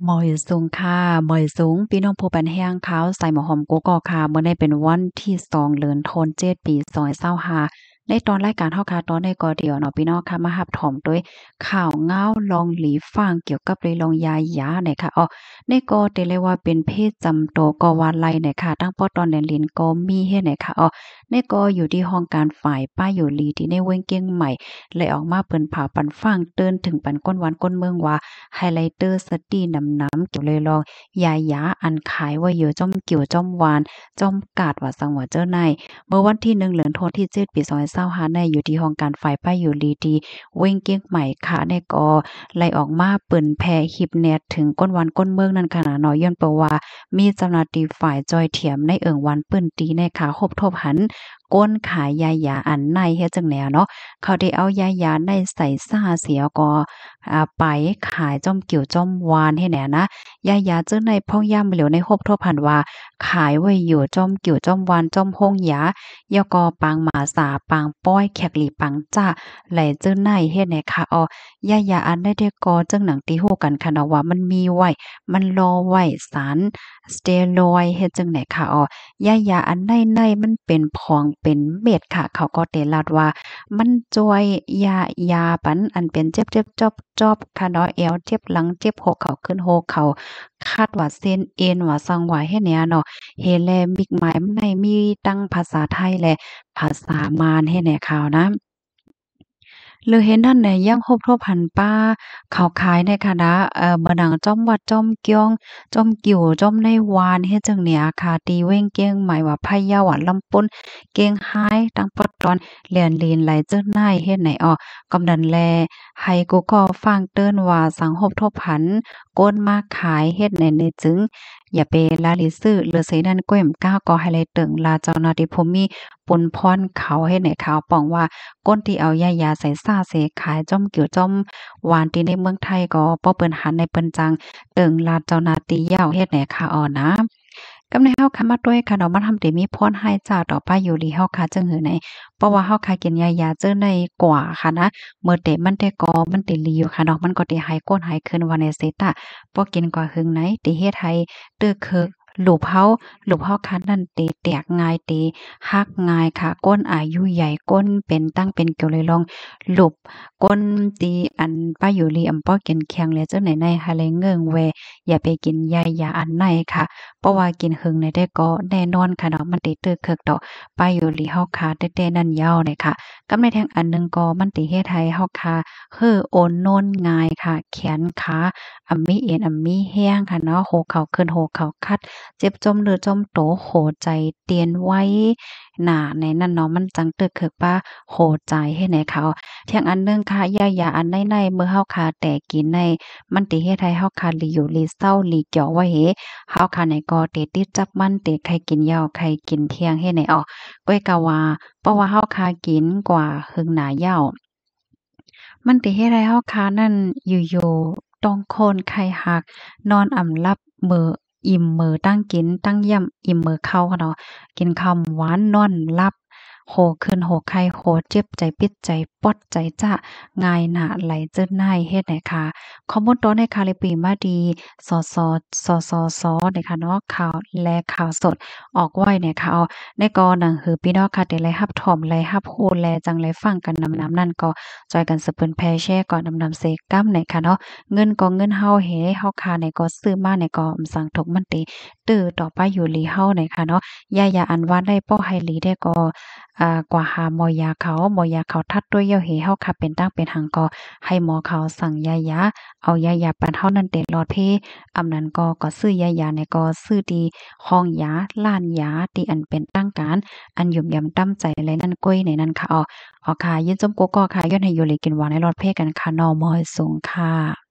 หมอยสูงค่ะหมอยสูงพี่น้องผู้ปันแห้งขาวใส่หมอหอมกุ๊กอค่ะเมื่อได้เป็นวันที่2เดือนธันวาคมปี2025ในตอนรายการเฮาค่ะตอนในก็เดียวเนาะพี่น้องค่ะมารับถมด้วยข่าวเงาลองหลีฟังเกี่ยวกับเรื่องลองยายาเนี่ยค่ะในก็ได้เลยว่าเป็นเพศจำโตก็ว่าไล่เนี่ยค่ะตั้งปอตอนแดนลินก็มีเฮ็ดเนี่ยค่ะในก็อยู่ที่ห้องการฝ่ายป้าอยู่ลีที่ในเว้งเกี้ยงใหม่เลยออกมาเปิ้นผ่าปันฟังเตือนถึงปันก้นวันก้นเมืองว่าไฮไลเตอร์สตีน้ำเกี่ยวเลยลองยายาอันขายว่าอยู่จ้อมเกี่ยวจ้อมวานจ้อมกาดว่าสังว่าเจ้าในเมื่อวันที่1เดือนธันวาคมที่7ปี2025ในอยู่ที่ห้องการฝ่ายป้าอยู่ลีดีเว้งเกี้ยงใหม่ค่ะในก็ไล่ออกมาเปิ้นแผ่คลิปแนตถึงก้นวันก้นเมืองนั่นขนาดน้อยย้อนเปว่ามีเจ้าหน้าที่ฝ่ายจอยเถียมในเอิงวันเปิ้นตีในขาคบทบหันก้นขายยายาอันในเฮ็ดจังแนวเนาะเขาได้เอายายาในใส่ซ่าเสียก็ไปขายจ้อมเกี่ยวจ้อมวานให้แหน่นะยายาเจ้าในพ่องย่ำเหลียวในคบทบหันว่าขายไว้อยู่จ้อมเกี่ยวจ้อมวานจ้อมห้องยายอกอปางหมาสาปางป้อยแขกหลีปังจ้าไหลเจ้าในเฮ็ดไหนคะยายาอันได้ได้กอจังหนังตีฮู้กันค่ะเนาะว่ามันมีไว้มันรอไว้สารสเตียรอยด์เฮ็ดจังไหนค่ะยาอันในมันเป็นพองเป็นเม็ดค่ะเขาก็ได้ลาดว่ามันจวยยาปันอันเป็นเจ็บๆจ๊อบๆค่ะเนาะแอวเจ็บหลังเจ็บหัวเข่าขึ้นหัวเข่าคาดว่าเส้นเอ็นว่าสังว่าเฮ็ดแนวเนาะเฮแลมิกหมายมันในมีตั้งภาษาไทยและภาษามารเฮ็ดแหนข่าวนะหรือเห็นนั่นเนี่ยยังคบทบหันป้าเขาขายในคณะบะหนังจ้อมวัดจ้อมเกียงจ้อมกิ่วจ้อมในวานเฮ็ดจังเนี่ยค่ะตีเว้งเก้งหมายว่าพะเยาอะลำปนเก้งหายตั้งปอดตอนแล่นลีนไหลเจิ้นนายเฮ็ดไหนกำนันแลให้กูก็ฟังเติ้นว่าสังคบทบหันก้นมาขายเฮ็ดในจึงอย่าไปละลิซื้อหรือใส่นั่นก้อยมก้าวก็ให้เลยตึงลาเจ้าหน้าที่ภูมิปนพรเขาเฮ็ดไหนข่าวป้องว่าก้นที่เอายาใส่ซ่าเสขายจ้อมเกี่ยวจ้อมหวานที่ในเมืองไทยก็ป้อเปิ้นหันในเปิ้นจังเติงลาดเจ้าหน้าที่ยาวเฮ็ดไหนค่ะนะกำในเฮาค่ะมาด้วยค่ะเนาะมันทำได้มีพรให้จ้าต่อไปอยู่ดีเฮาค่ะจังหือไหนเพราะว่าเฮาค่ะกินยาเจอในกว่าค่ะนะเมื่อเตมันแต่ก็มันติลีอยู่ค่ะเนาะมันก็ได้หายก้นหายคืนว่าในเซตะบ่กินกว่าหึงไหนติเฮ็ดให้ตึกคือหลูกเฮาคันนั่นติแตกง่ายติฮักง่ายค่ะก้นอายุใหญ่ก้นเป็นตั้งเป็นเกี่ยวเลยลองหลุบก้นตีอันป้าอยู่ลีอำป้อกินแข็งเลยเจ้าไหนในหาเลยเงิงแวอย่าไปกินยาอันไหนค่ะเพราะว่ากินหึงในได้ก็แน่นอนค่ะเนาะมันติตึกเคิกดอกป้าอยู่ลีเฮาคาแต่นั่นยาวเลยค่ะกับในแทงอันหนึงก็มันติเฮ็ดให้เฮาคาโอนโน่นง่ายค่ะแขนขามีเอ็นมีแห้งค่ะเนาะโหเข่าขึ้นโหเข่าคัด เจ็บจมเลือดจมโตโหใจเตียนไว้หน้าในนั้นเนาะมันจังตึกคือป้าโหใจให้ไหนเขาเที่ยงอันหนึงค่ะยาอันในเมื่อเฮาคาแต่กินในมันติเฮ็ดให้เฮาคาลีอยู่ลีเศร้าลีเกี่ยวไว้เฮาคาในก็เตติดจับมันเตใครกินยาวใครกินเที่ยงให้ไหนก้อยกะว่าเพราะว่าเฮาคากินกว่าหึงหนายาวมันติเฮ็ดให้เฮาคานั่นอยู่ๆต้องโคนไข้หักนอนอ่ำลับมื้อ อิ่มมื้อตั้งกินตั้งย่ำอิ่มมื้อข้าวค่ะเนาะกินข้าวหวานนอนหลับโหขึ้นโหไข้โหเจ็บใจปิดใจป๊อดใจจ๊ะง่ายหน้าไหลเจิ้นน่ายเฮ็ดไหนค่ะข้อมูลตัวในค่ะเลยปีมาดีสสสเนี่ยค่ะเนาะข่าวและข่าวสดออกไว้เนี่ยค่ะในกอหนังหือพี่น้องค่ะได้ไลรับถ่อมไลรับฮู้แลจังไลฟังกันนำนั่นก็จอยกันสะเปิ้นแพ่แชร์ก่อนนำเสกกัมเนี่ยค่ะเนาะเงินก็เงินเฮาเฮเฮาค่าเนี่ยก็ซื้อมาเนี่ยก็สั่งถกมันติตื้อต่อไปอยู่ลีเฮาเนี่ยค่ะเนาะยาอันว่าได้ป้อให้ลีได้ก็กว่าหาหมอยาเขาทัดด้วยเหี่ยวเหเฮาค่ะเป็นตั้งเป็นหังก็ให้หมอเขาสั่งเอายาปันเฮานั้นเต็ดหลอดเพอำนั้นก็ซื้อยาเนี่ยก็ซื้อดีห้องยาร้านยาที่อันเป็นตั้งการอันยุ่มยำตั้มใจเลยนั่นก้อยในนั้นค่ะค่ะยินจมโกก็ค่ะย้อนให้อยู่เลยกินหวานในหลอดเพกันค่ะนอมอยสูงค่ะ